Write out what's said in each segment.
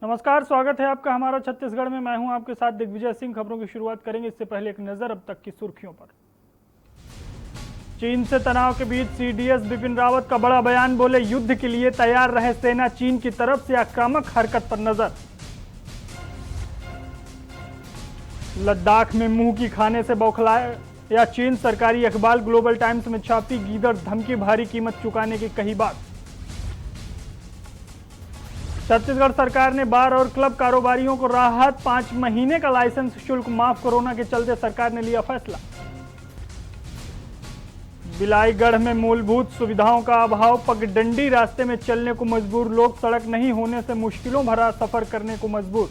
नमस्कार, स्वागत है आपका हमारा छत्तीसगढ़ में। मैं हूं आपके साथ दिग्विजय सिंह। खबरों की शुरुआत करेंगे, इससे पहले एक नजर अब तक की सुर्खियों पर। चीन से तनाव के बीच सीडीएस बिपिन रावत का बड़ा बयान, बोले युद्ध के लिए तैयार रहे सेना, चीन की तरफ से आक्रामक हरकत पर नजर। लद्दाख में मुंह की खाने से बौखलाया चीन, सरकारी अखबार ग्लोबल टाइम्स में छापी गीदड़ धमकी, भारी कीमत चुकाने की कही बात। छत्तीसगढ़ सरकार ने बार और क्लब कारोबारियों को राहत, 5 महीने का लाइसेंस शुल्क माफ, कोरोना के चलते सरकार ने लिया फैसला। बिलाईगढ़ में मूलभूत सुविधाओं का अभाव, पगडंडी रास्ते में चलने को मजबूर लोग, सड़क नहीं होने से मुश्किलों भरा सफर करने को मजबूर।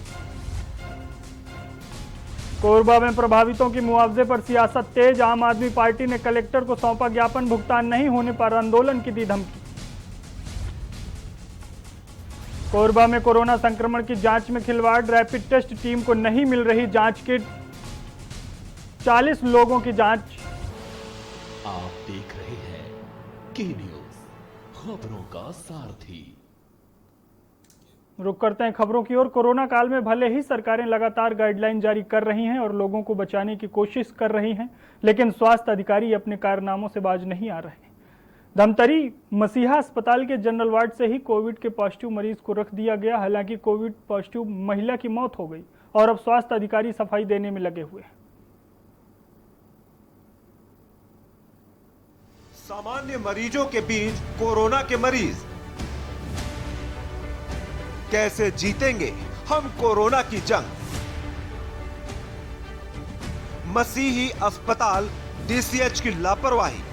कोरबा में प्रभावितों की मुआवजे पर सियासत तेज, आम आदमी पार्टी ने कलेक्टर को सौंपा ज्ञापन, भुगतान नहीं होने पर आंदोलन की दी धमकी। कोरबा में कोरोना संक्रमण की जांच में खिलवाड़, रैपिड टेस्ट टीम को नहीं मिल रही जांच किट, 40 लोगों की जांच। आप देख रहे हैं के न्यूज, खबरों का सारथी। रुक करते हैं खबरों की ओर। कोरोना काल में भले ही सरकारें लगातार गाइडलाइन जारी कर रही हैं और लोगों को बचाने की कोशिश कर रही हैं, लेकिन स्वास्थ्य अधिकारी अपने कारनामों से बाज नहीं आ रहे। धमतरी मसीहा अस्पताल के जनरल वार्ड से ही कोविड के पॉजिटिव मरीज को रख दिया गया। हालांकि कोविड पॉजिटिव महिला की मौत हो गई और अब स्वास्थ्य अधिकारी सफाई देने में लगे हुए हैं। सामान्य मरीजों के बीच कोरोना के मरीज, कैसे जीतेंगे हम कोरोना की जंग। मसीही अस्पताल डीसीएच की लापरवाही।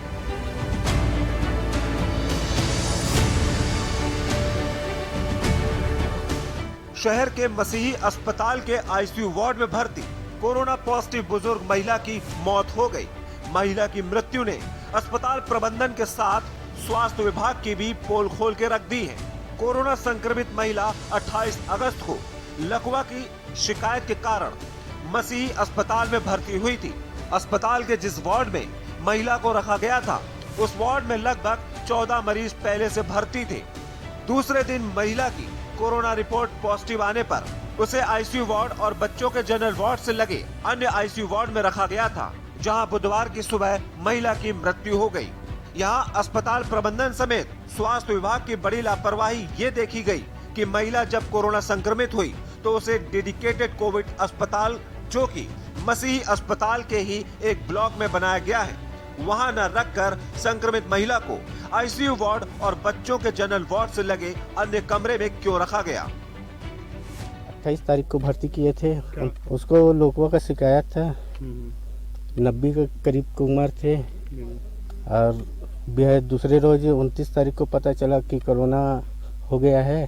शहर के मसीही अस्पताल के आईसीयू वार्ड में भर्ती कोरोना पॉजिटिव बुजुर्ग महिला की मौत हो गई। महिला की मृत्यु ने अस्पताल प्रबंधन के साथ स्वास्थ्य विभाग की भी पोल खोल के रख दी है। कोरोना संक्रमित महिला 28 अगस्त को लकवा की शिकायत के कारण मसीही अस्पताल में भर्ती हुई थी। अस्पताल के जिस वार्ड में महिला को रखा गया था, उस वार्ड में लगभग 14 मरीज पहले से भर्ती थे। दूसरे दिन महिला की कोरोना रिपोर्ट पॉजिटिव आने पर उसे आईसीयू वार्ड और बच्चों के जनरल वार्ड से लगे अन्य आईसीयू वार्ड में रखा गया था, जहां बुधवार की सुबह महिला की मृत्यु हो गई। यहां अस्पताल प्रबंधन समेत स्वास्थ्य विभाग की बड़ी लापरवाही ये देखी गई कि महिला जब कोरोना संक्रमित हुई तो उसे डेडिकेटेड कोविड अस्पताल, जो कि मसीही अस्पताल के ही एक ब्लॉक में बनाया गया है, वहां न रखकर संक्रमित महिला को आईसीयू वार्ड और बच्चों के जनरल वार्ड से लगे अन्य कमरे में क्यों रखा गया। 28 तारीख को भर्ती किए थे। उसको लोकवा का शिकायत था, 90 के करीब की उम्र थे। और दूसरे रोज 29 तारीख को पता चला कि कोरोना हो गया है।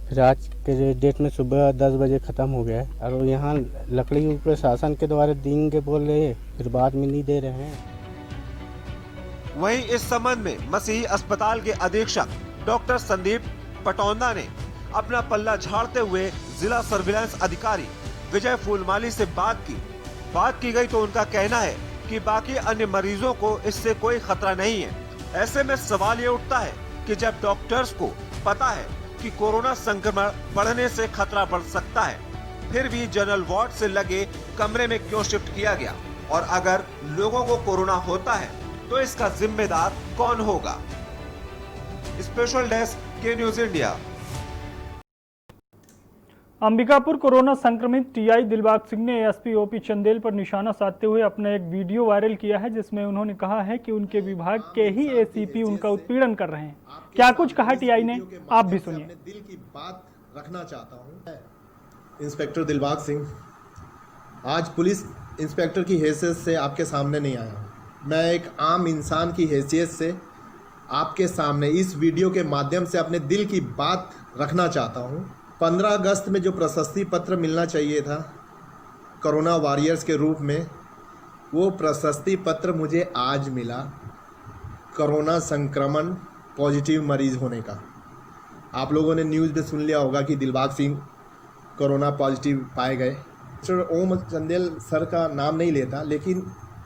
फिर आज के डेट में सुबह 10 बजे ख़त्म हो गया है। और यहाँ लकड़ी प्रशासन के द्वारा देंगे बोल रहे, फिर बाद में नहीं दे रहे हैं। वहीं इस संबंध में मसीही अस्पताल के अधीक्षक डॉक्टर संदीप पटौंदा ने अपना पल्ला झाड़ते हुए जिला सर्विलांस अधिकारी विजय फूलमाली से बात की गई तो उनका कहना है कि बाकी अन्य मरीजों को इससे कोई खतरा नहीं है। ऐसे में सवाल ये उठता है कि जब डॉक्टर्स को पता है कि कोरोना संक्रमण बढ़ने से खतरा बढ़ सकता है, फिर भी जनरल वार्ड से लगे कमरे में क्यों शिफ्ट किया गया? और अगर लोगों को कोरोना होता है तो इसका जिम्मेदार कौन होगा? स्पेशल डेस्क के न्यूज इंडिया। अंबिकापुर कोरोना संक्रमित टीआई दिलबाग सिंह ने एएसपी ओपी चंदेल पर निशाना साधते हुए अपना एक वीडियो वायरल किया है, जिसमें उन्होंने कहा है कि उनके विभाग के ही एसीपी उनका उत्पीड़न कर रहे हैं। क्या कुछ कहा टीआई ने, आप भी सुनिए। दिल की बात रखना चाहता हूं। इंस्पेक्टर दिलबाग सिंह आज पुलिस इंस्पेक्टर की हैसियत से आपके सामने नहीं आया। मैं एक आम इंसान की हैसियत से आपके सामने इस वीडियो के माध्यम से अपने दिल की बात रखना चाहता हूं। 15 अगस्त में जो प्रशस्ति पत्र मिलना चाहिए था कोरोना वॉरियर्स के रूप में, वो प्रशस्ति पत्र मुझे आज मिला कोरोना संक्रमण पॉजिटिव मरीज होने का। आप लोगों ने न्यूज़ में सुन लिया होगा कि दिलबाग सिंह कोरोना पॉजिटिव पाए गए। सर ओम चंदेल सर का नाम नहीं लेता, लेकिन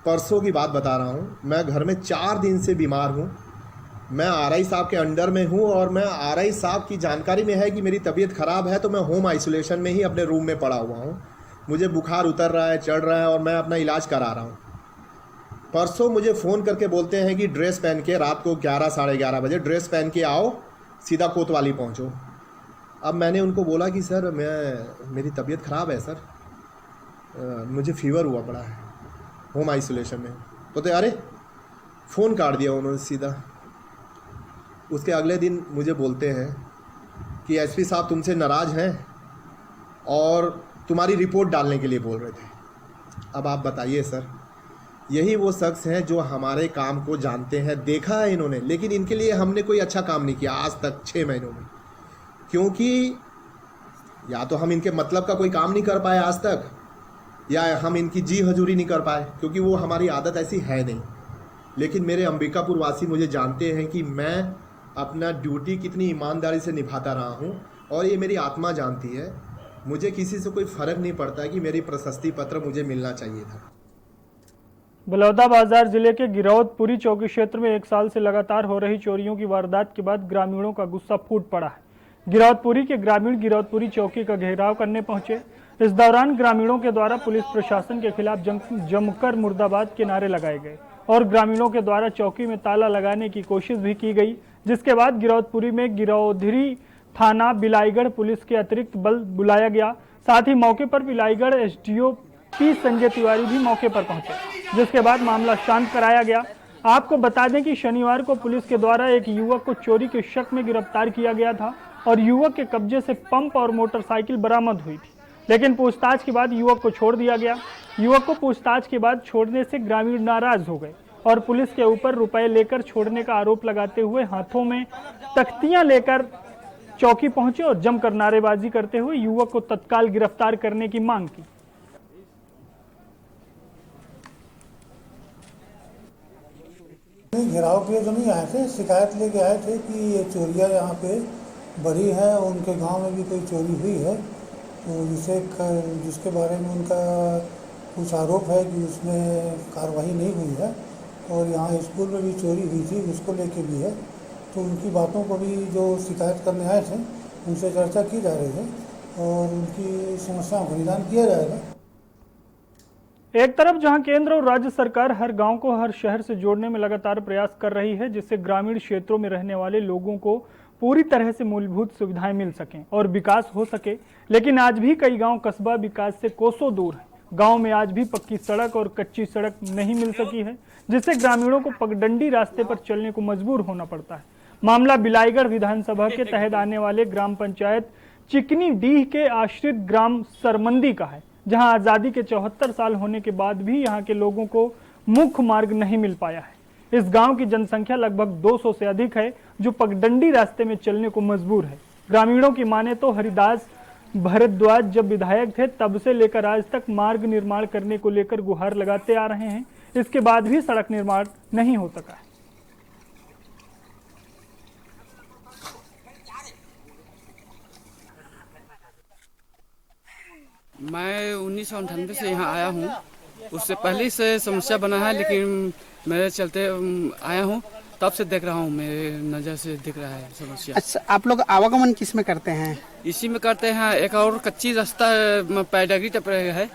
परसों की बात बता रहा हूँ। मैं घर में 4 दिन से बीमार हूँ। मैं आरआई साहब के अंडर में हूँ और मैं आरआई साहब की जानकारी में है कि मेरी तबीयत ख़राब है, तो मैं होम आइसोलेशन में ही अपने रूम में पड़ा हुआ हूँ। मुझे बुखार उतर रहा है, चढ़ रहा है और मैं अपना इलाज करा रहा हूँ। परसों मुझे फ़ोन करके बोलते हैं कि ड्रेस पहन के रात को 11 साढ़े 11 बजे ड्रेस पहन के आओ, सीधा कोतवाली पहुँचो। अब मैंने उनको बोला कि सर मेरी तबीयत ख़राब है सर, मुझे फीवर हुआ पड़ा है, होम आइसोलेशन में। बोलते अरे फ़ोन काट दिया उन्होंने सीधा। उसके अगले दिन मुझे बोलते हैं कि एसपी साहब तुमसे नाराज़ हैं और तुम्हारी रिपोर्ट डालने के लिए बोल रहे थे। अब आप बताइए सर, यही वो शख्स हैं जो हमारे काम को जानते हैं, देखा है इन्होंने, लेकिन इनके लिए हमने कोई अच्छा काम नहीं किया आज तक 6 महीनों में। क्योंकि या तो हम इनके मतलब का कोई काम नहीं कर पाए आज तक, या हम इनकी जी हजूरी नहीं कर पाए, क्योंकि वो हमारी आदत ऐसी है नहीं। लेकिन मेरे अंबिकापुर वासी मुझे जानते हैं कि मैं अपना ड्यूटी कितनी ईमानदारी से निभाता रहा हूँ, और ये मेरी आत्मा जानती है। मुझे किसी से कोई फ़र्क नहीं पड़ता कि मेरी प्रशस्ति पत्र मुझे मिलना चाहिए था। बलौदाबाजार जिले के गिरौदपुरी चौकी क्षेत्र में 1 साल से लगातार हो रही चोरियों की वारदात के बाद ग्रामीणों का गुस्सा फूट पड़ा है। गिरौदपुरी के ग्रामीण गिरौदपुरी चौकी का घेराव करने पहुंचे। इस दौरान ग्रामीणों के द्वारा पुलिस प्रशासन के खिलाफ जमकर मुर्दाबाद के नारे लगाए गए और ग्रामीणों के द्वारा चौकी में ताला लगाने की कोशिश भी की गई, जिसके बाद गिरौदपुरी में गिरौधरी थाना बिलाईगढ़ पुलिस के अतिरिक्त बल बुलाया गया। साथ ही मौके पर बिलाईगढ़ एसडीओ पी संजय तिवारी भी मौके पर पहुंचे, जिसके बाद मामला शांत कराया गया। आपको बता दें कि शनिवार को पुलिस के द्वारा एक युवक को चोरी के शक में गिरफ्तार किया गया था और युवक के कब्जे से पंप और मोटरसाइकिल बरामद हुई थी, लेकिन पूछताछ के बाद युवक को छोड़ दिया गया। युवक को पूछताछ के बाद छोड़ने से ग्रामीण नाराज हो गए और पुलिस के ऊपर रुपए लेकर छोड़ने का आरोप लगाते हुए हाथों में तख्तियां लेकर चौकी पहुंचे और जमकर नारेबाजी करते हुए युवक को तत्काल गिरफ्तार करने की मांग की। घेराव के तो नहीं आए थे, शिकायत लेके आए थे कि ये चोरियाँ यहाँ पे बढ़ी है, उनके गांव में भी कोई चोरी हुई है, तो जिसके बारे में उनका कुछ आरोप है कि उसमें कार्रवाई नहीं हुई है, और यहाँ स्कूल में भी चोरी हुई थी, उसको लेके भी है। तो उनकी बातों को भी जो शिकायत करने आए थे उनसे चर्चा की जा रही है और उनकी समस्याओं का निदान किया जाएगा। एक तरफ जहां केंद्र और राज्य सरकार हर गांव को हर शहर से जोड़ने में लगातार प्रयास कर रही है, जिससे ग्रामीण क्षेत्रों में रहने वाले लोगों को पूरी तरह से मूलभूत सुविधाएं मिल सकें और विकास हो सके, लेकिन आज भी कई गांव कस्बा विकास से कोसों दूर हैं। गांव में आज भी पक्की सड़क और कच्ची सड़क नहीं मिल सकी है, जिससे ग्रामीणों को पगडंडी रास्ते पर चलने को मजबूर होना पड़ता है। मामला बिलाईगढ़ विधानसभा के तहत आने वाले ग्राम पंचायत चिकनी डीह के आश्रित ग्राम सरमंदी का है, जहां आजादी के 74 साल होने के बाद भी यहां के लोगों को मुख्य मार्ग नहीं मिल पाया है। इस गांव की जनसंख्या लगभग 200 से अधिक है, जो पगडंडी रास्ते में चलने को मजबूर है। ग्रामीणों की माने तो हरिदास भारद्वाज जब विधायक थे तब से लेकर आज तक मार्ग निर्माण करने को लेकर गुहार लगाते आ रहे हैं, इसके बाद भी सड़क निर्माण नहीं हो सका है। मैं 1998 से यहाँ आया हूँ, उससे पहले से समस्या बना है, लेकिन मेरे चलते आया हूँ, तब से देख रहा हूँ, मेरे नज़र से दिख रहा है समस्या। अच्छा, आप लोग आवागमन किस में करते हैं? इसी में करते हैं। एक और कच्ची रास्ता पैडगी टप है,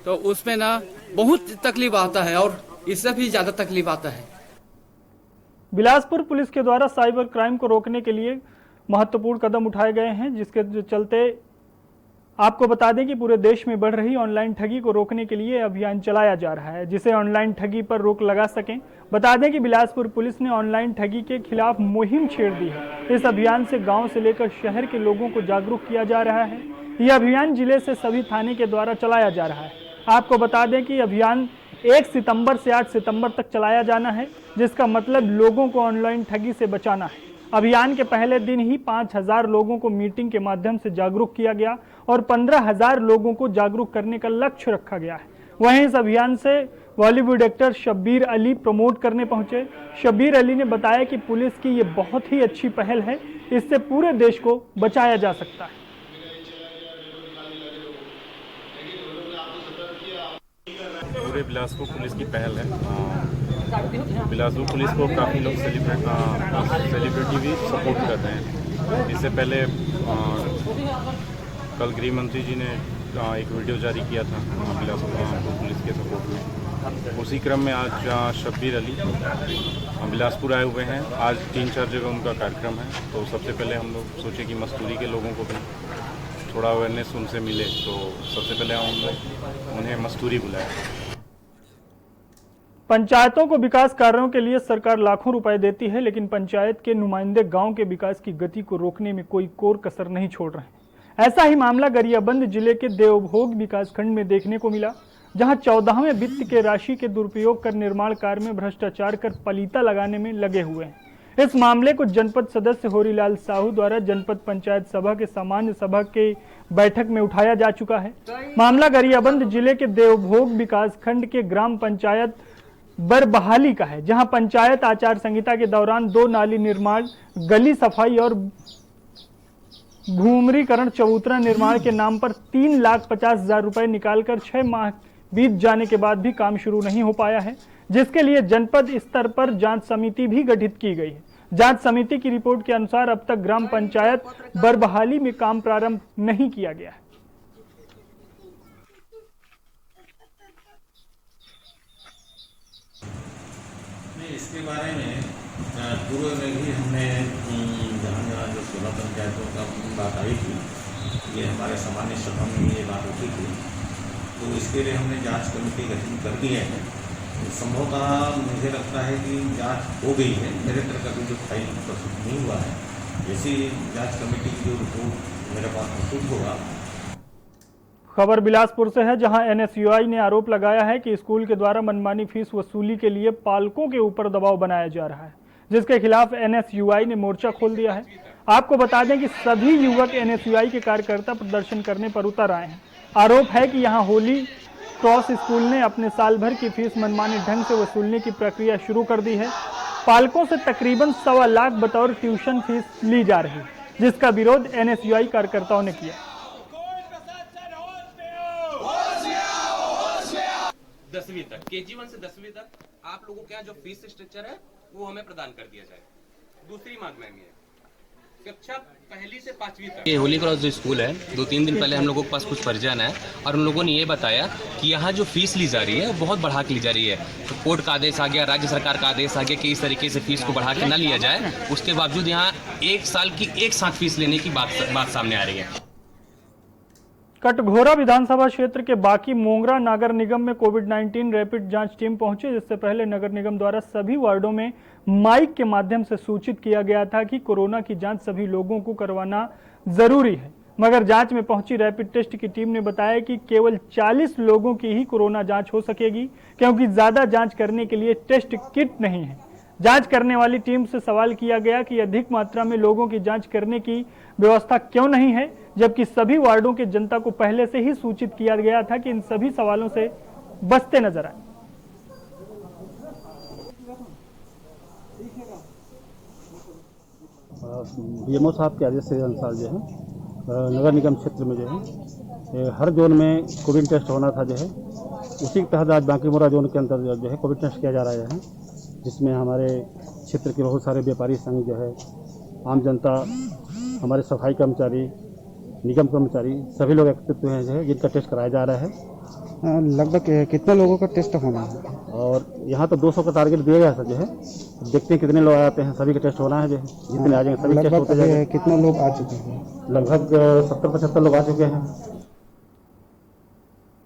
तो उसमें ना बहुत तकलीफ आता है और इससे भी ज़्यादा तकलीफ आता है। बिलासपुर पुलिस के द्वारा साइबर क्राइम को रोकने के लिए महत्वपूर्ण कदम उठाए गए हैं, जिसके चलते आपको बता दें कि पूरे देश में बढ़ रही ऑनलाइन ठगी को रोकने के लिए अभियान चलाया जा रहा है, जिसे ऑनलाइन ठगी पर रोक लगा सकें। बता दें कि बिलासपुर पुलिस ने ऑनलाइन ठगी के खिलाफ मुहिम छेड़ दी है। इस अभियान से गांव से लेकर शहर के लोगों को जागरूक किया जा रहा है। यह अभियान जिले से सभी थाने के द्वारा चलाया जा रहा है। आपको बता दें कि अभियान 1 सितंबर से 8 सितंबर तक चलाया जाना है, जिसका मतलब लोगों को ऑनलाइन ठगी से बचाना है। अभियान के पहले दिन ही 5000 लोगों को मीटिंग के माध्यम से जागरूक किया गया और 15000 लोगों को जागरूक करने का लक्ष्य रखा गया है। वहीं इस अभियान से बॉलीवुड एक्टर शब्बीर अली प्रमोट करने पहुंचे। शब्बीर अली ने बताया कि पुलिस की ये बहुत ही अच्छी पहल है, इससे पूरे देश को बचाया जा सकता है। पूरे बिलासपुर पुलिस की पहल है। बिलासपुर पुलिस को काफ़ी लोग सेलिब्रिटी भी सपोर्ट कर रहे हैं। इससे पहले कल गृह मंत्री जी ने एक वीडियो जारी किया था बिलासपुर पुलिस के सपोर्ट में। उसी क्रम में आज शब्बीर अली बिलासपुर आए हुए हैं। आज 3-4 जगह उनका कार्यक्रम है, तो सबसे पहले हम लोग सोचे कि मस्तूरी के लोगों को भी थोड़ा अवेयरनेस उनसे मिले, तो सबसे पहले हम उन्हें मस्तूरी बुलाया। पंचायतों को विकास कार्यों के लिए सरकार लाखों रुपए देती है, लेकिन पंचायत के नुमाइंदे गांव के विकास की गति को रोकने में कोई कोर कसर नहीं छोड़ रहे हैं। ऐसा ही मामला गरियाबंद जिले के देवभोग विकासखंड में देखने को मिला, जहां 14वें वित्त के राशि के दुरुपयोग कर निर्माण कार्य में भ्रष्टाचार कर पलीता लगाने में लगे हुए हैं। इस मामले को जनपद सदस्य होरीलाल साहू द्वारा जनपद पंचायत सभा के सामान्य सभा के बैठक में उठाया जा चुका है। मामला गरियाबंद जिले के देवभोग विकासखंड के ग्राम पंचायत बरबहाली का है, जहां पंचायत आचार संहिता के दौरान 2 नाली निर्माण, गली सफाई और भूमरीकरण चबूतरा निर्माण के नाम पर 3,50,000 रुपए निकालकर 6 माह बीत जाने के बाद भी काम शुरू नहीं हो पाया है, जिसके लिए जनपद स्तर पर जांच समिति भी गठित की गई है। जांच समिति की रिपोर्ट के अनुसार अब तक ग्राम पंचायत बरबहाली में काम प्रारंभ नहीं किया गया है। इसके बारे में पूर्व में भी हमने जहाँ जो 16 पंचायतों का बात आई थी, ये हमारे सामान्य सभा में ये बात उठी थी, तो इसके लिए हमने जांच कमेटी गठित कर दी है। संभवतः मुझे लगता है कि जांच हो गई है, मेरे तरह का जो फाइल प्रस्तुत नहीं हुआ है। जैसी जांच कमेटी की जो रिपोर्ट मेरे पास प्रस्तुत होगा। खबर बिलासपुर से है, जहां एनएसयूआई ने आरोप लगाया है कि स्कूल के द्वारा मनमानी फीस वसूली के लिए पालकों के ऊपर दबाव बनाया जा रहा है, जिसके खिलाफ एनएसयूआई ने मोर्चा खोल दिया है। आपको बता दें कि सभी युवक एनएसयूआई के कार्यकर्ता प्रदर्शन करने पर उतर आए हैं। आरोप है कि यहां होली क्रॉस स्कूल ने अपने साल भर की फीस मनमानी ढंग से वसूलने की प्रक्रिया शुरू कर दी है। पालकों से तकरीबन 1.25 लाख बतौर ट्यूशन फीस ली जा रही है, जिसका विरोध एनएसयूआई कार्यकर्ताओं ने किया। 10वीं तक, KG1 से 10वीं तक आप लोगों के यहाँ जो फीस स्ट्रक्चर है वो हमें प्रदान कर दिया जाए। दूसरी मांग मैम ये कक्षा 1 से 5वीं तक। ये होली क्रॉस जो स्कूल है, 2-3 दिन पहले हम लोगों के पास कुछ परिजन है और उन लोगों ने ये बताया कि यहाँ जो फीस ली जा रही है वो बहुत बढ़ा के ली जा रही है। तो कोर्ट का आदेश आ गया, राज्य सरकार का आदेश आ गया कि इस तरीके से फीस को बढ़ा के न लिया जाए। उसके बावजूद यहाँ 1 साल की एक साथ फीस लेने की बात सामने आ रही है। कटघोरा विधानसभा क्षेत्र के बाकी मोंगरा नगर निगम में कोविड-19 रैपिड जांच टीम पहुंची, जिससे पहले नगर निगम द्वारा सभी वार्डों में माइक के माध्यम से सूचित किया गया था कि कोरोना की जांच सभी लोगों को करवाना जरूरी है। मगर जांच में पहुंची रैपिड टेस्ट की टीम ने बताया कि केवल 40 लोगों की ही कोरोना जांच हो सकेगी, क्योंकि ज्यादा जांच करने के लिए टेस्ट किट नहीं है। जांच करने वाली टीम से सवाल किया गया कि अधिक मात्रा में लोगों की जांच करने की व्यवस्था क्यों नहीं है, जबकि सभी वार्डों के जनता को पहले से ही सूचित किया गया था कि इन सभी सवालों से बचते नजर आए। बीएमओ साहब के आदेश के अनुसार जो है नगर निगम क्षेत्र में जो है हर जोन में कोविड टेस्ट होना था, जो है उसी के तहत आज बांकीमुरा जोन के अंदर जो है कोविड टेस्ट किया जा रहा है, जिसमें हमारे क्षेत्र के बहुत सारे व्यापारी संघ जो है, आम जनता, हमारे सफाई कर्मचारी, निगम कर्मचारी सभी लोग एकत्रित हुए हैं, जो है जिनका टेस्ट कराया जा रहा है। लगभग कितने लोगों का टेस्ट होना है? और यहाँ तो 200 का टारगेट दिया गया था, जो है देखते हैं कितने लोग आते हैं। सभी का टेस्ट होना है, जो है जितने आ जाएंगे सभी टेस्ट होते जाएंगे। कितने लोग आ चुके हैं? लगभग 70-75 लोग आ चुके हैं।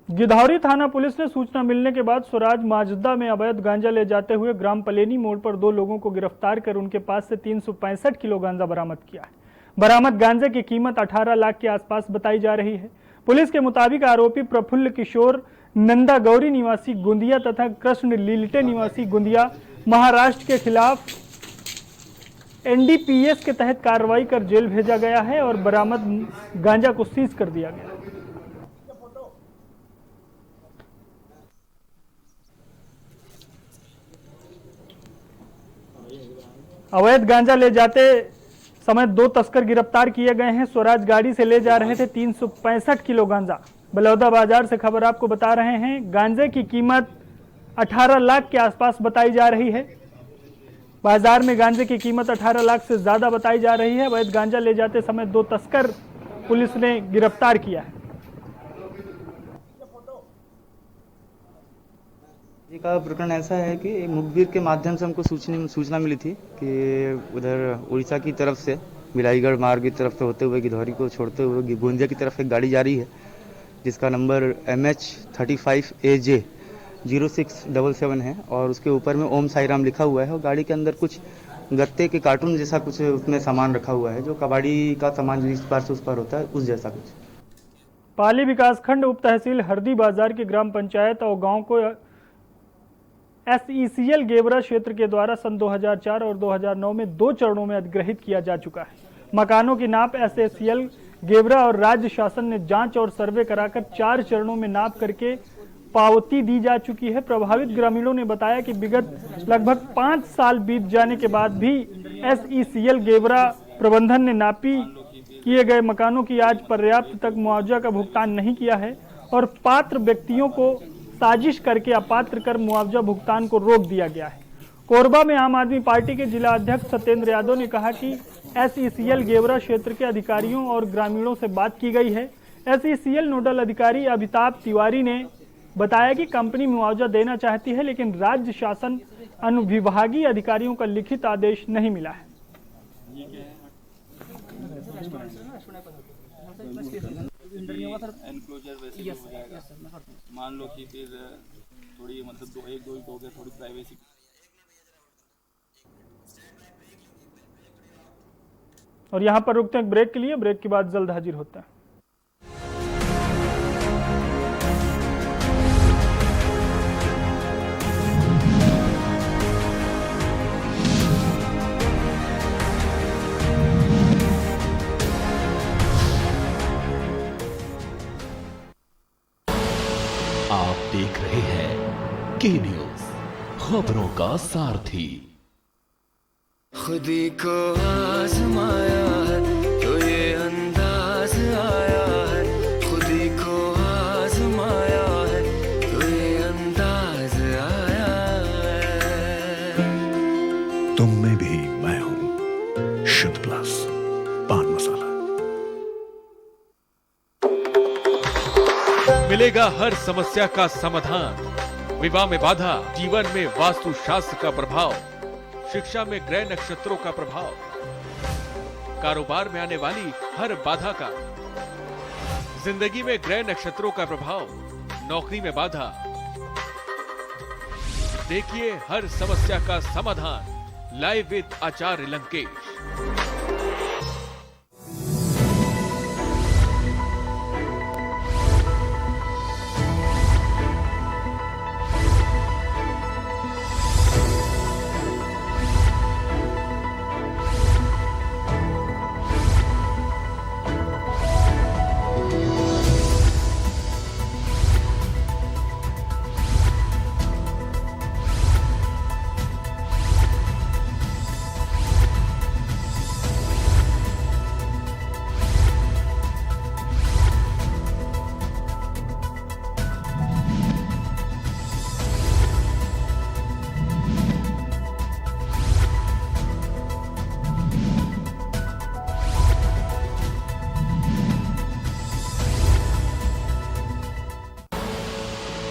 गिधौरी थाना पुलिस ने सूचना मिलने के बाद स्वराज माजदा में अवैध गांजा ले जाते हुए ग्राम पलेनी मोड़ पर 2 लोगों को गिरफ्तार कर उनके पास से 365 किलो गांजा बरामद किया है। बरामद गांजे की कीमत 18 लाख के आसपास बताई जा रही है। पुलिस के मुताबिक आरोपी प्रफुल्ल किशोर नंदा गौरी निवासी गोंदिया तथा कृष्ण लीलटे निवासी गोंदिया महाराष्ट्र के खिलाफ NDPS के तहत कार्रवाई कर जेल भेजा गया है और बरामद गांजा को सीज कर दिया गया। अवैध गांजा ले जाते समय 2 तस्कर गिरफ्तार किए गए हैं। स्वराज गाड़ी से ले जा रहे थे 365 किलो गांजा। बलौदा बाजार से खबर आपको बता रहे हैं। गांजे की कीमत 18 लाख के आसपास बताई जा रही है। बाजार में गांजे की कीमत 18 लाख से ज्यादा बताई जा रही है। अवैध गांजा ले जाते समय 2 तस्कर पुलिस ने गिरफ्तार किया है। ये का प्रकरण ऐसा है कि एक मुखबिर के माध्यम से हमको सूचना मिली थी कि उधर उड़ीसा की तरफ से बिलाईगढ़ मार्ग की तरफ से होते हुए गिधौरी को छोड़ते हुए गोंदिया की तरफ एक गाड़ी जा रही है जिसका नंबर MH35AJ 0677 है और उसके ऊपर में ओम साई राम लिखा हुआ है और गाड़ी के अंदर कुछ गत्ते के कार्टून जैसा कुछ उसमें सामान रखा हुआ है जो कबाड़ी का सामान जो इस पार से उस पार होता है उस जैसा कुछ। पाली विकासखंड उप तहसील हरदी बाजार की ग्राम पंचायत और गांव को SECL गेवरा क्षेत्र के द्वारा सन 2004 और 2009 में 2 चरणों में अधिग्रहित किया जा चुका है। मकानों की नाप SECL गेवरा और राज्य शासन ने जांच और सर्वे कराकर 4 चरणों में नाप करके पावती दी जा चुकी है। प्रभावित ग्रामीणों ने बताया कि विगत लगभग 5 साल बीत जाने के बाद भी SECL गेवरा प्रबंधन ने नापी किए गए मकानों की आज पर्याप्त तक मुआवजा का भुगतान नहीं किया है और पात्र व्यक्तियों को साजिश करके अपात्र कर मुआवजा भुगतान को रोक दिया गया है। कोरबा में आम आदमी पार्टी के जिला अध्यक्ष सत्येंद्र यादव ने कहा कि SECL गेवरा क्षेत्र के अधिकारियों और ग्रामीणों से बात की गई है। SECL नोडल अधिकारी अमिताभ तिवारी ने बताया कि कंपनी मुआवजा देना चाहती है लेकिन राज्य शासन अनुविभागीय अधिकारियों का लिखित आदेश नहीं मिला है। एनक्लोजर वैसे हो जाएगा। मान लो कि फिर थोड़ी मतलब 1-2 हो गया, थोड़ी प्राइवेसी। और यहाँ पर रुकते हैं ब्रेक के लिए। ब्रेक के बाद जल्द हाजिर होता है। आप देख रहे हैं के न्यूज, खबरों का सारथी। खुदी को आजमाया है तो ये अंदाज आया है, खुदी को आजमाया है तो ये अंदाज आया है। तुम में भी मैं हूं, शुद्ध प्लस पान मसाला। मिलेगा हर समस्या का समाधान। विवाह में बाधा, जीवन में वास्तु शास्त्र का प्रभाव, शिक्षा में ग्रह नक्षत्रों का प्रभाव, कारोबार में आने वाली हर बाधा का, जिंदगी में ग्रह नक्षत्रों का प्रभाव, नौकरी में बाधा। देखिए हर समस्या का समाधान लाइव विद आचार्य लंकेश।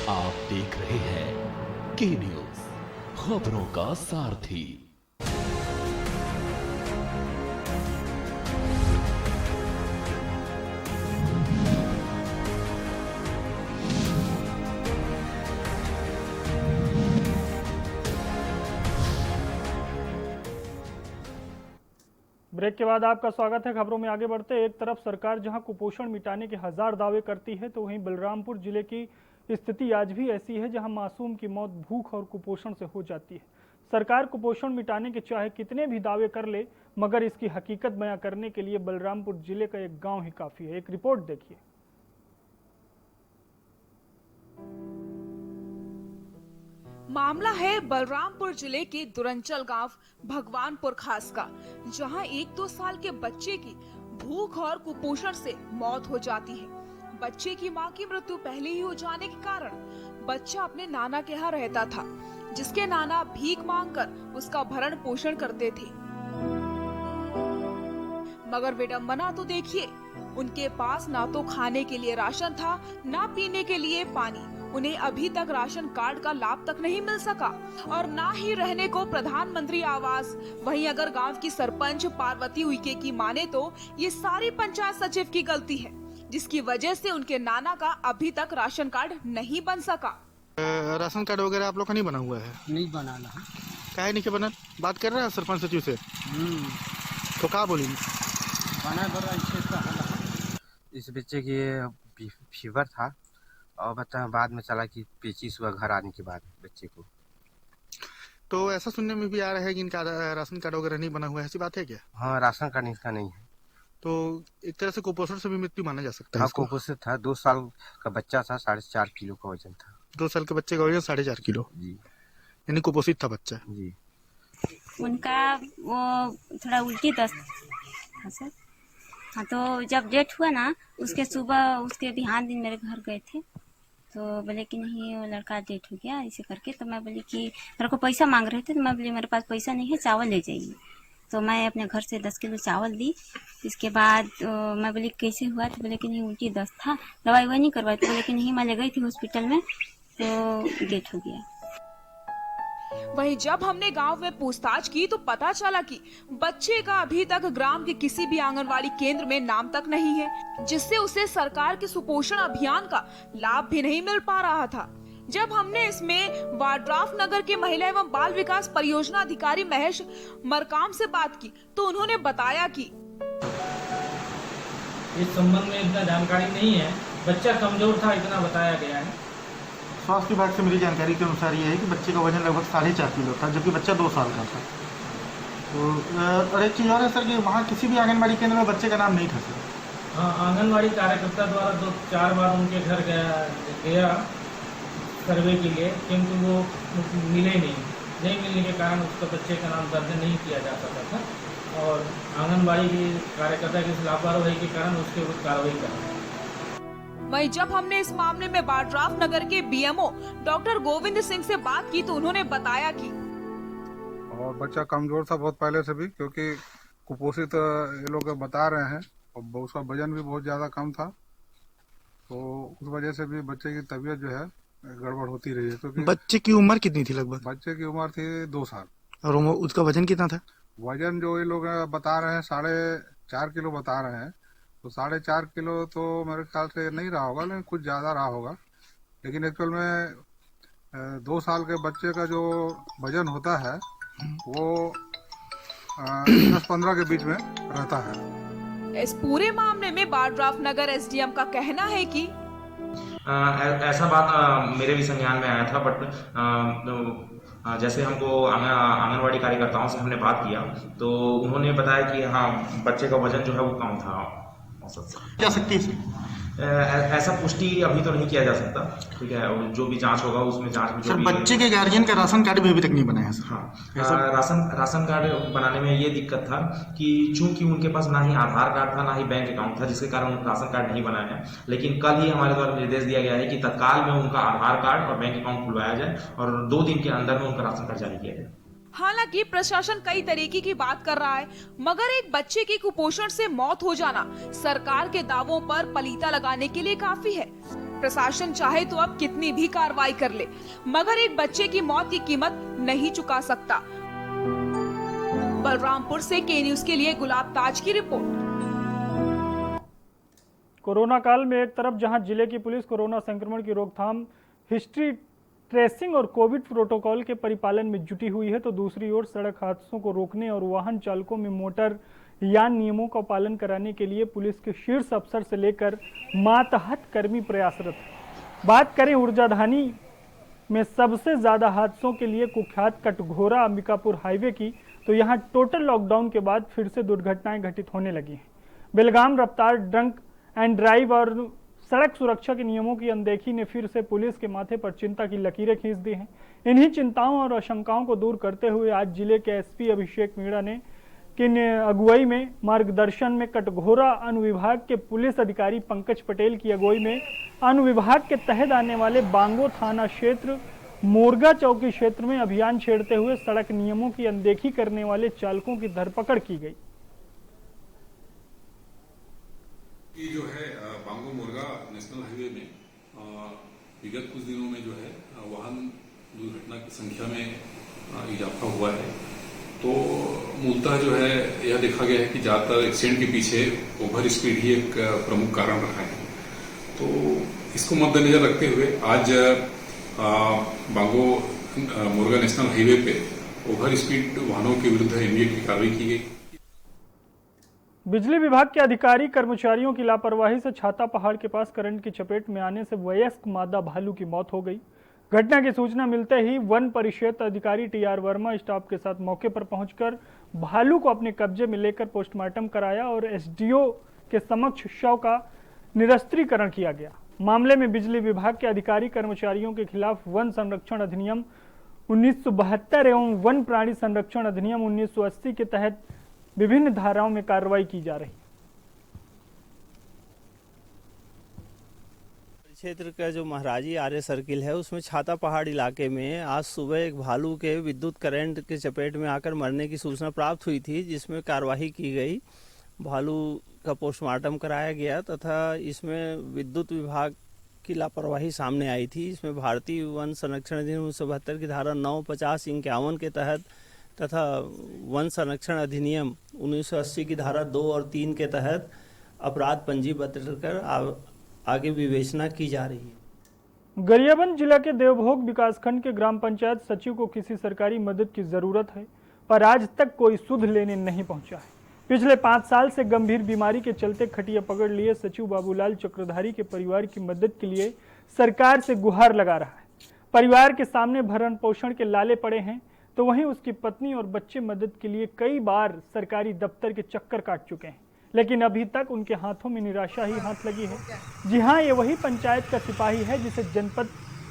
आप देख रहे हैं के न्यूज, खबरों का सारथी। ब्रेक के बाद आपका स्वागत है। खबरों में आगे बढ़ते, एक तरफ सरकार जहां कुपोषण मिटाने के 1000 दावे करती है तो वहीं बलरामपुर जिले की स्थिति आज भी ऐसी है जहां मासूम की मौत भूख और कुपोषण से हो जाती है। सरकार कुपोषण मिटाने के चाहे कितने भी दावे कर ले मगर इसकी हकीकत बयां करने के लिए बलरामपुर जिले का एक गांव ही काफी है। एक रिपोर्ट देखिए। मामला है बलरामपुर जिले के दुरंचल गांव भगवानपुर खास का, जहां 1-2 साल के बच्चे की भूख और कुपोषण से मौत हो जाती है। बच्चे की मां की मृत्यु पहले ही हो जाने के कारण बच्चा अपने नाना के यहाँ रहता था, जिसके नाना भीख मांगकर उसका भरण पोषण करते थे। मगर विडंबना तो देखिए, उनके पास ना तो खाने के लिए राशन था, ना पीने के लिए पानी। उन्हें अभी तक राशन कार्ड का लाभ तक नहीं मिल सका और ना ही रहने को प्रधानमंत्री आवास। वहीं अगर गांव की सरपंच पार्वती उइके की माने तो ये सारी पंचायत सचिव की गलती है, जिसकी वजह से उनके नाना का अभी तक राशन कार्ड नहीं बन सका। राशन कार्ड वगैरह आप लोग का नहीं बना हुआ है? नहीं बनाना। काहे नहीं बना? बात कर रहे हैं सरपंच सचिव से, तो क्या बोलेंगे? इस बच्चे की फीवर था और बता बाद में चला कि पेचिश हुआ घर आने के बाद बच्चे को। तो ऐसा सुनने में भी आ रहा है कि इनका राशन कार्ड वगैरह नहीं बना हुआ है, ऐसी बात है क्या? हाँ, राशन कार्ड इसका नहीं है। तो एक तरह से कुपोषण से भी मृत्यु माना जा सकता है? हाँ, कुपोषित था। 2 साल का बच्चा था, 4.5 किलो का वजन था। 2 साल के बच्चे का वजन 4.5 किलो जी, यानी कुपोषित था बच्चा जी। उनका वो थोड़ा उल्टी दस्त था सर। हाँ, तो जब डेट हुआ ना, उसके सुबह उसके बिहान दिन मेरे घर गए थे, तो बोले कि नहीं वो लड़का डेट हो गया ऐसे करके। तो मैं बोली कि मेरे को पैसा मांग रहे थे, तो मैं बोली मेरे पास पैसा नहीं है, चावल ले जाइए। तो मैं अपने घर से 10 किलो चावल दी। इसके बाद मैं बोली कैसे हुआ, तो बोले कि नहीं उल्टी दस्त था, दवाई वही नहीं करवाई। तो बोले कि नहीं मैं ले गई थी हॉस्पिटल में, तो डेट हो गया। वहीं जब हमने गांव में पूछताछ की तो पता चला कि बच्चे का अभी तक ग्राम के किसी भी आंगनवाड़ी केंद्र में नाम तक नहीं है, जिससे उसे सरकार के सुपोषण अभियान का लाभ भी नहीं मिल पा रहा था। जब हमने इसमें वाड्राफ नगर के महिला एवं बाल विकास परियोजना अधिकारी महेश मरकाम से बात की तो उन्होंने बताया कि इस संबंध में इतना जानकारी नहीं है, बच्चा कमजोर था इतना बताया गया है। स्वास्थ्य विभाग से मिली जानकारी के अनुसार ये है कि बच्चे का वजन लगभग 4.5 किलो था, जबकि बच्चा 2 साल का था। तो और एक चीज़ और है सर कि वहाँ किसी भी आंगनबाड़ी केंद्र में बच्चे का नाम नहीं था सर। हाँ, आंगनबाड़ी कार्यकर्ता द्वारा 2-4 बार उनके घर गया सर्वे के लिए, किंतु वो मिले नहीं मिलने के कारण उसका बच्चे का नाम दर्ज नहीं किया जा सकता था और आंगनबाड़ी की कार्यकर्ता की लापरवाही के कारण उसके ऊपर कार्रवाई कर। वहीं जब हमने इस मामले में बाड्राफ नगर के बीएमओ डॉक्टर गोविंद सिंह से बात की तो उन्होंने बताया कि और बच्चा कमजोर था बहुत पहले से भी, क्योंकि कुपोषित ये लोग बता रहे हैं और उसका वजन भी बहुत ज़्यादा कम था, तो उस वजह से भी बच्चे की तबीयत जो है गड़बड़ होती रही है। क्योंकि बच्चे की उम्र कितनी थी लगभग? बच्चे की उम्र थी 2 साल। और उसका वजन कितना था? वजन जो ये लोग बता रहे हैं 4.5 किलो बता रहे हैं, तो 4.5 किलो तो मेरे ख्याल से नहीं रहा होगा, लेकिन कुछ ज़्यादा रहा होगा। लेकिन एक्चुअल में 2 साल के बच्चे का जो वजन होता है वो 10-15 के बीच में रहता है। इस पूरे मामले में बाड्राफ नगर एसडीएम का कहना है कि ऐसा बात मेरे भी संज्ञान में आया था, बट जैसे हमको आंगनवाड़ी कार्यकर्ताओं से हमने बात किया तो उन्होंने बताया कि हाँ बच्चे का वजन जो है वो कम था। क्या सकती है ऐसा पुष्टि अभी तो नहीं किया जा सकता, ठीक है, जो भी जांच होगा उसमें जांच में सर बच्चे के गार्जियन का राशन कार्ड भी अभी तक नहीं बनाया सर। हाँ, राशन कार्ड बनाने में ये दिक्कत था कि चूंकि उनके पास ना ही आधार कार्ड था ना ही बैंक अकाउंट था, जिसके कारण उनका राशन कार्ड नहीं बनाया है। लेकिन कल ही हमारे द्वारा निर्देश दिया गया है कि तत्काल में उनका आधार कार्ड और बैंक अकाउंट खुलवाया जाए और 2 दिन के अंदर में उनका राशन कार्ड जारी किया जाए। हालांकि प्रशासन कई तरीके की बात कर रहा है, मगर एक बच्चे की कुपोषण से मौत हो जाना सरकार के दावों पर पलीता लगाने के लिए काफी है। प्रशासन चाहे तो अब कितनी भी कार्रवाई कर ले, मगर एक बच्चे की मौत की कीमत नहीं चुका सकता। बलरामपुर से के न्यूज के लिए गुलाब ताज की रिपोर्ट। कोरोना काल में एक तरफ जहां जिले की पुलिस कोरोना संक्रमण की रोकथाम, हिस्ट्री ट्रेसिंग और कोविड प्रोटोकॉल के परिपालन में जुटी हुई है, तो दूसरी ओर सड़क हादसों को रोकने और वाहन चालकों में मोटर यान नियमों का पालन कराने के लिए पुलिस के शीर्ष अफसर से लेकर मातहत कर्मी प्रयासरत है। बात करें ऊर्जाधानी में सबसे ज्यादा हादसों के लिए कुख्यात कटघोरा अंबिकापुर हाईवे की, तो यहाँ टोटल लॉकडाउन के बाद फिर से दुर्घटनाएं घटित होने लगी हैं। बेलगाम रफ्तार, ड्रंक एंड ड्राइव और सड़क सुरक्षा के नियमों की अनदेखी ने फिर से पुलिस के माथे पर चिंता की लकीरें खींच दी हैं। इन्हीं चिंताओं और आशंकाओं को दूर करते हुए आज जिले के एसपी अभिषेक मीणा ने की अगुवाई में मार्गदर्शन में कटघोरा अनुविभाग के पुलिस अधिकारी पंकज पटेल की अगुवाई में अनुविभाग के तहत आने वाले बांगो थाना क्षेत्र मोरगा चौकी क्षेत्र में अभियान छेड़ते हुए सड़क नियमों की अनदेखी करने वाले चालकों की धरपकड़ की गई। ये जो है बांगो मोरगा नेशनल हाईवे में विगत कुछ दिनों में जो है वाहन दुर्घटना की संख्या में इजाफा हुआ है। तो मूलतः जो है यह देखा गया है कि ज्यादातर एक्सीडेंट के पीछे ओवर स्पीड ही एक प्रमुख कारण रहा है। तो इसको मद्देनजर रखते हुए आज बांगो मोरगा नेशनल हाईवे पे ओवर स्पीड वाहनों के विरुद्ध एनडीए की कार्रवाई की गई। बिजली विभाग के अधिकारी कर्मचारियों की लापरवाही से छाता पहाड़ के पास करंट की चपेट में आने से वयस्क मादा भालू की मौत हो गई। घटना की सूचना मिलते ही वन परिक्षेत्र अधिकारी टीआर वर्मा स्टाफ के साथ मौके पर पहुंचकर भालू को अपने कब्जे में लेकर पोस्टमार्टम कराया और एसडीओ के समक्ष शव का निरस्त्रीकरण किया गया। मामले में बिजली विभाग के अधिकारी कर्मचारियों के खिलाफ वन संरक्षण अधिनियम 1972 एवं वन प्राणी संरक्षण अधिनियम 1980 के तहत विभिन्न धाराओं में कार्रवाई की जा रही है। क्षेत्र का जो महाराजी आर्य सर्किल है उसमें छाता पहाड़ इलाके में आज सुबह एक भालू के विद्युत करंट के चपेट में आकर मरने की सूचना प्राप्त हुई थी, जिसमें कार्रवाई की गई। भालू का पोस्टमार्टम कराया गया तथा इसमें विद्युत विभाग की लापरवाही सामने आई थी। इसमें भारतीय वन संरक्षण अधिनियम 1972 की धारा 9, 50, 51 के तहत तथा वन संरक्षण अधिनियम 1980 की धारा 2 और 3 के तहत अपराध पंजीबद्ध कर आगे विवेचना की जा रही है। गरियाबंद जिला के देवभोग विकासखंड के ग्राम पंचायत सचिव को किसी सरकारी मदद की जरूरत है, पर आज तक कोई सुध लेने नहीं पहुंचा है। पिछले 5 साल से गंभीर बीमारी के चलते खटिया पकड़ लिए सचिव बाबूलाल चक्रधारी के परिवार की मदद के लिए सरकार से गुहार लगा रहा है। परिवार के सामने भरण पोषण के लाले पड़े हैं, तो वहीं उसकी पत्नी और बच्चे मदद के लिए कई बार सरकारी दफ्तर के चक्कर काट चुके हैं, लेकिन अभी तक उनके हाथों में निराशा ही हाथ लगी है। जी हां, ये वही पंचायत का सिपाही है जिसे जनपद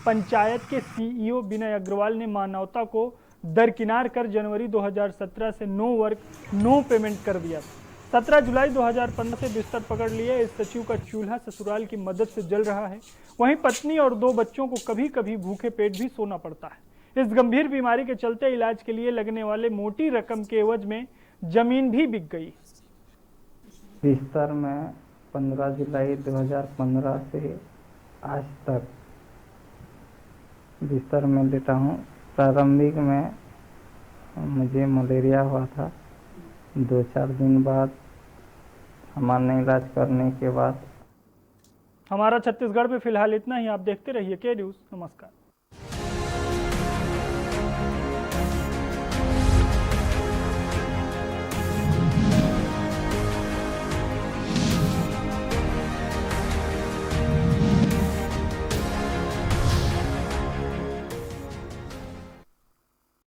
पंचायत के सीईओ विनय अग्रवाल ने मानवता को दरकिनार कर जनवरी 2017 से नो वर्क नो पेमेंट कर दिया था। 17 जुलाई 2015 से बिस्तर पकड़ लिए इस सचिव का चूल्हा ससुराल की मदद से जल रहा है। वहीं पत्नी और 2 बच्चों को कभी कभी भूखे पेट भी सोना पड़ता है। इस गंभीर बीमारी के चलते इलाज के लिए लगने वाले मोटी रकम के एवज में जमीन भी बिक गई। बिस्तर में 15 जुलाई 2015 से आज तक बिस्तर में लेटा हूँ। प्रारंभिक में मुझे मलेरिया हुआ था। 2-4 दिन बाद हमारे इलाज करने के बाद हमारा छत्तीसगढ़ में फिलहाल इतना ही। आप देखते रहिए के न्यूज़। नमस्कार।